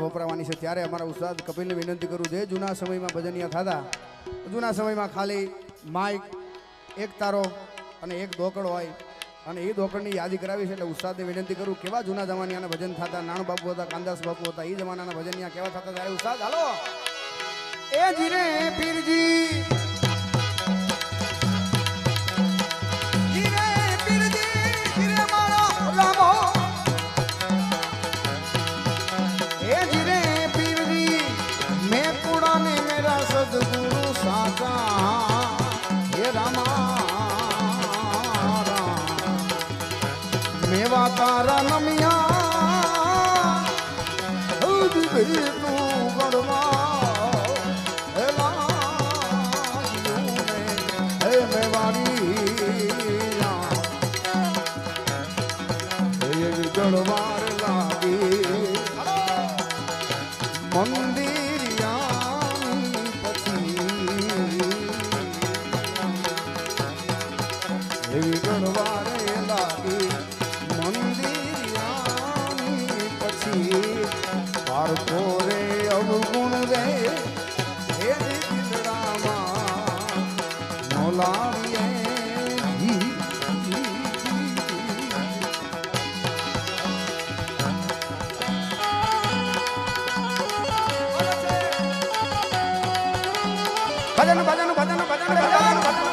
વપરાવાની છે ત્યારે અમારા ઉસ્તાદ કપિલને વિનંતી કરું જે જૂના સમયમાં ભજનિયા થતા જૂના સમયમાં ખાલી માઇક એક તારો અને એક દોકડ હોય અને એ દોકડની યાદી કરાવી છે એટલે ઉસ્તાદને વિનંતી કરું કેવા જૂના જમાનાના ભજન થતા નાણુ બાપુ હતા કાંદાસ બાપુ હતા એ જમાનાના ભજનિયા કેવા થતા ત્યારે ઉસ્તાદ હાલો એ જીરે પીરજી જીરે પીરજી જીરે મારો રામો એ જીરે પીરજી મેં કુડા ને મેરા સદગુરુ સાચા હે રામા મેવા તારા નમિયા હદ ભેટું ગણવા હે મેવારી ગણવાર લાગી મંદિરિયાની પછી એવી ગણવારે લાગી મંદિરિયાની પછી પારકો રે અવગુણ રે હે દિલડામાં નોલાવીએ ભજન ભજન ભજન ભજન ભજન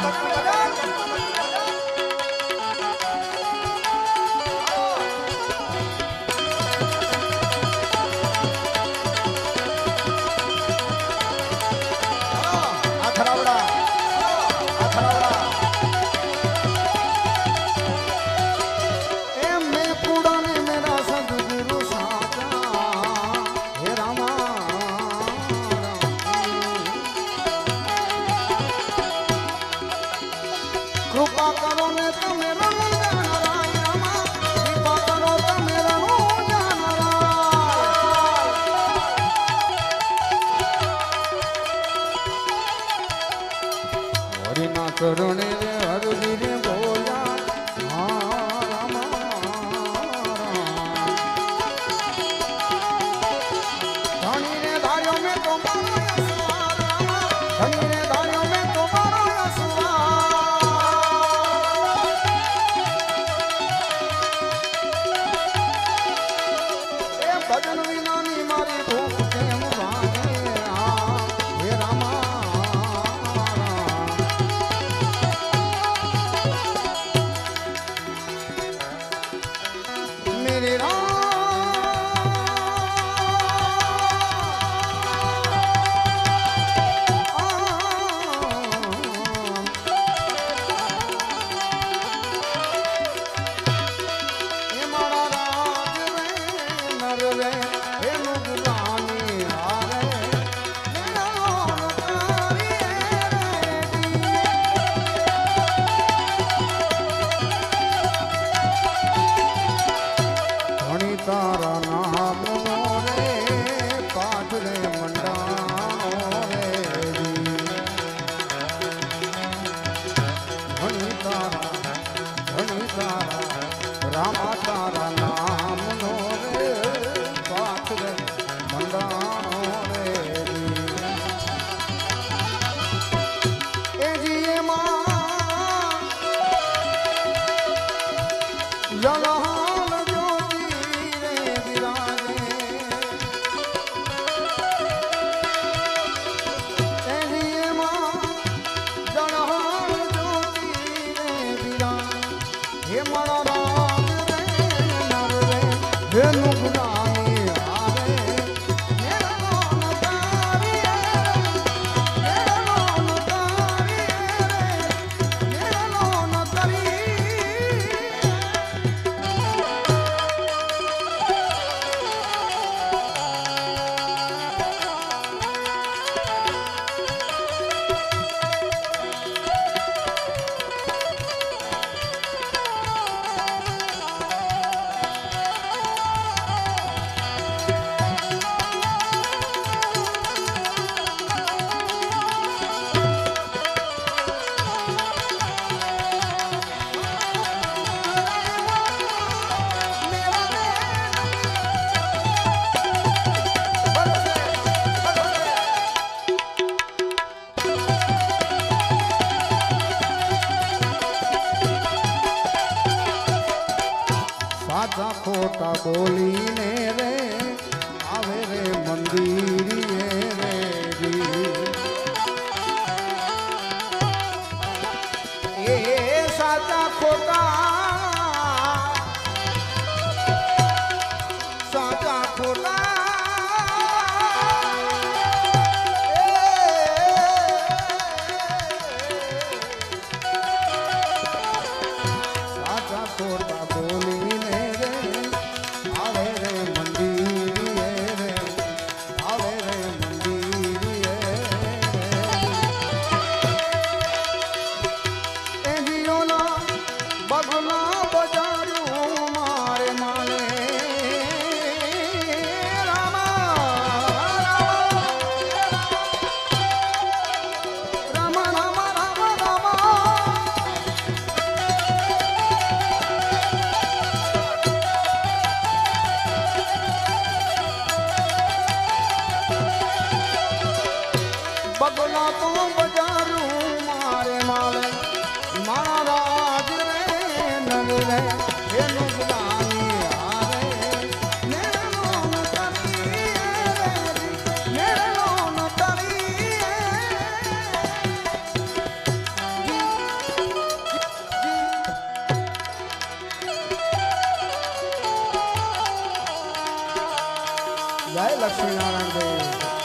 લક્ષ્મી નારાયણ દેવ,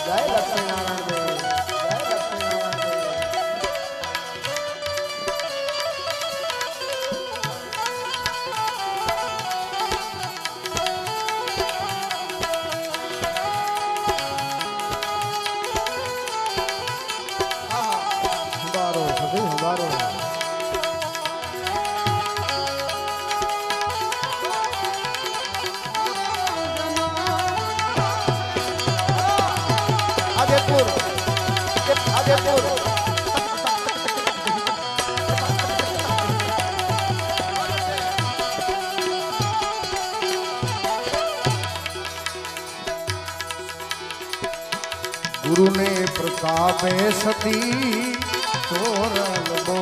જય લક્ષ્મી નારાયણ દેવ, જય લક્ષ્મી નારાયણ દેવ. હંભારો સખી હંભારો. આદિપુર આદિપુર ગુરુને પ્રતાપે સતી ચોરલ બો